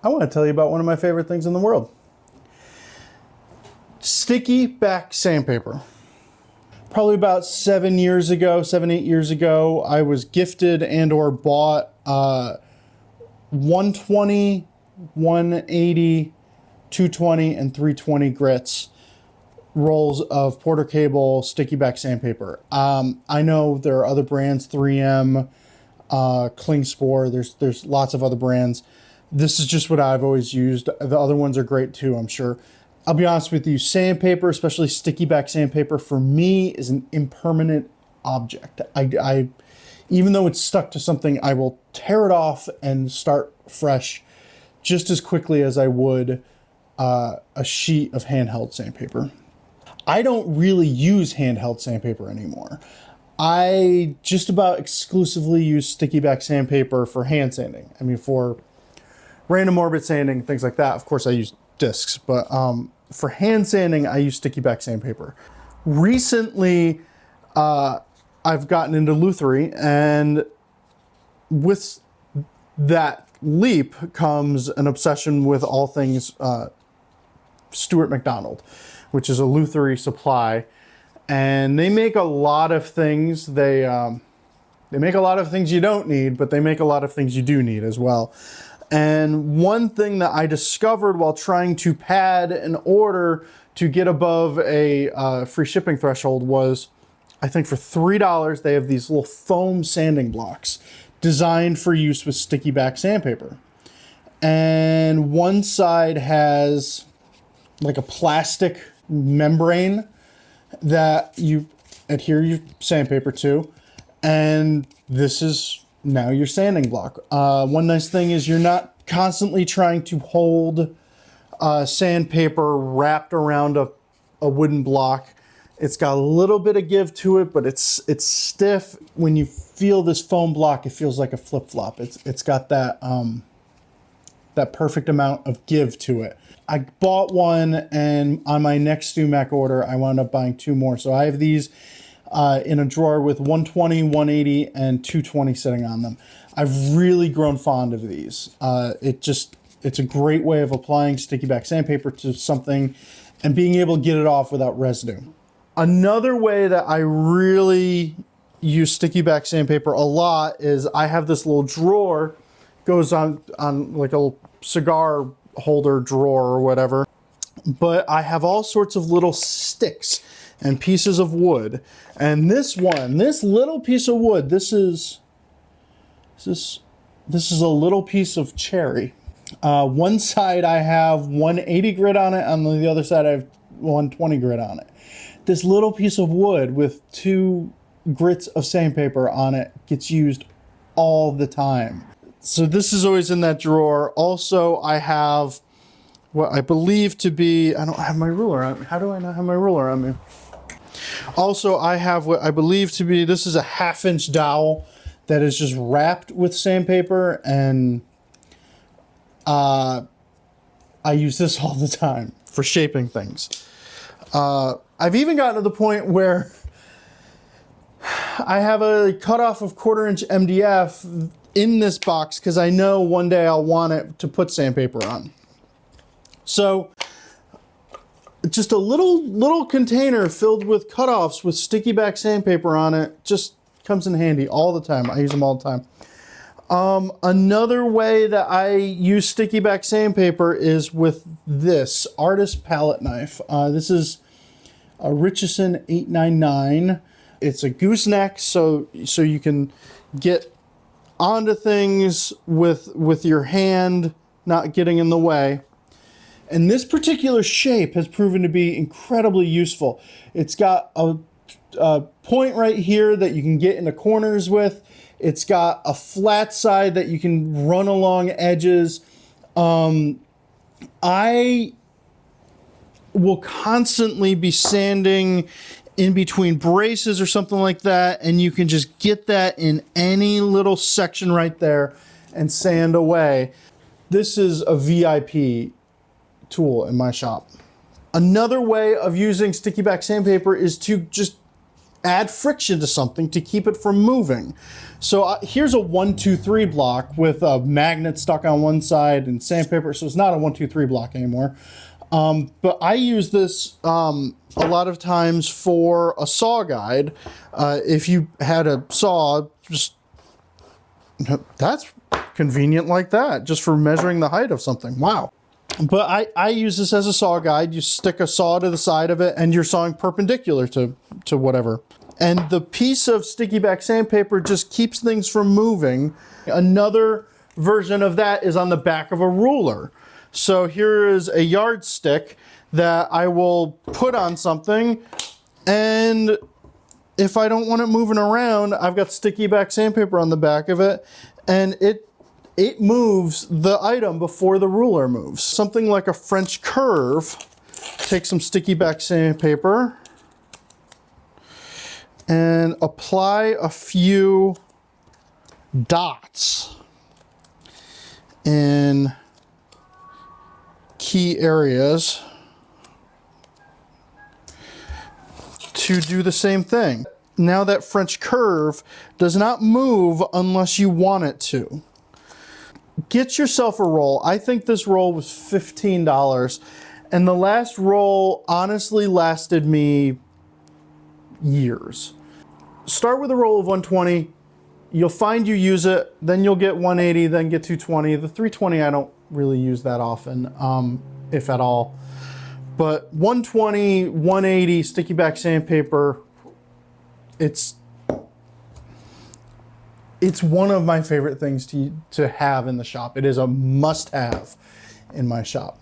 I want to tell you about one of my favorite things in the world. Stickyback Sandpaper. Probably about 7, 8 years ago, I was gifted and or bought 120, 180, 220, and 320 grits rolls of Porter Cable Stickyback Sandpaper. I know there are other brands, 3M, Klingspor, there's lots of other brands. This is just what I've always used. The other ones are great too, I'm sure. I'll be honest with you, sandpaper, especially Stickyback Sandpaper, for me is an impermanent object. I even though it's stuck to something, I will tear it off and start fresh just as quickly as I would a sheet of handheld sandpaper. I don't really use handheld sandpaper anymore. I just about exclusively use Stickyback Sandpaper for hand sanding. I mean, for random orbit sanding, things like that. Of course, I use discs, but for hand sanding, I use Stickyback Sandpaper. Recently, I've gotten into lutherie, and with that leap comes an obsession with all things Stuart McDonald, which is a lutherie supply, and they make a lot of things. They make a lot of things you don't need, but they make a lot of things you do need as well. And one thing that I discovered while trying to pad an order to get above a free shipping threshold was, I think for $3, they have these little foam sanding blocks designed for use with Stickyback Sandpaper. And one side has like a plastic membrane that you adhere your sandpaper to, and this is now your sanding block. One nice thing is you're not constantly trying to hold sandpaper wrapped around a wooden block. It's got a little bit of give to it, but it's stiff. When you feel this foam block, it feels like a flip-flop. It's got that that perfect amount of give to it. I bought one, and on my next StuMac order, I wound up buying 2 more. So I have these in a drawer with 120, 180, and 220 sitting on them. I've really grown fond of these. It's a great way of applying Stickyback Sandpaper to something and being able to get it off without residue. Another way that I really use Stickyback Sandpaper a lot is I have this little drawer, goes on like a cigar holder drawer or whatever, but I have all sorts of little sticks and pieces of wood. And this little piece of wood, this is a little piece of cherry. One side I have 180 grit on it, on the other side I have 120 grit on it. This little piece of wood with 2 grits of sandpaper on it gets used all the time. So this is always in that drawer. Also, I have what I believe to be, I don't have my ruler on me. How do I not have my ruler on me? Also, I have what I believe to be, this is a 1/2-inch dowel that is just wrapped with sandpaper, and I use this all the time for shaping things. I've even gotten to the point where I have a cutoff of 1/4-inch MDF in this box because I know one day I'll want it to put sandpaper on. So just a little container filled with cutoffs with Stickyback Sandpaper on it just comes in handy all the time. I use them all the time. Another way that I use Stickyback Sandpaper is with this artist palette knife. This is a Richardson 899. It's a gooseneck, so you can get onto things with your hand not getting in the way. And this particular shape has proven to be incredibly useful. It's got a point right here that you can get into corners with. It's got a flat side that you can run along edges. I will constantly be sanding in between braces or something like that, and you can just get that in any little section right there and sand away. This is a VIP tool in my shop. Another way of using Stickyback Sandpaper is to just add friction to something to keep it from moving. So here's a 1, 2, 3 block with a magnet stuck on one side and sandpaper, so it's not a 1, 2, 3 block anymore. But I use this a lot of times for a saw guide. If you had a saw, just that's convenient like that, just for measuring the height of something. Wow. But I use this as a saw guide. You stick a saw to the side of it and you're sawing perpendicular to whatever. And the piece of Stickyback sandpaper just keeps things from moving. Another version of that is on the back of a ruler. So here is a yardstick that I will put on something, and if I don't want it moving around, I've got Stickyback sandpaper on the back of it, and it moves the item before the ruler moves. Something like a French curve. Take some Stickyback sandpaper and apply a few dots in key areas to do the same thing. Now that French curve does not move unless you want it to. Get yourself a roll. I think this roll was $15, and the last roll honestly lasted me years. Start with a roll of 120. You'll find you use it, then you'll get 180, then get 220. The 320 I don't really use that often, if at all. But 120, 180 Stickyback sandpaper, it's one of my favorite things to have in the shop. It is a must-have in my shop.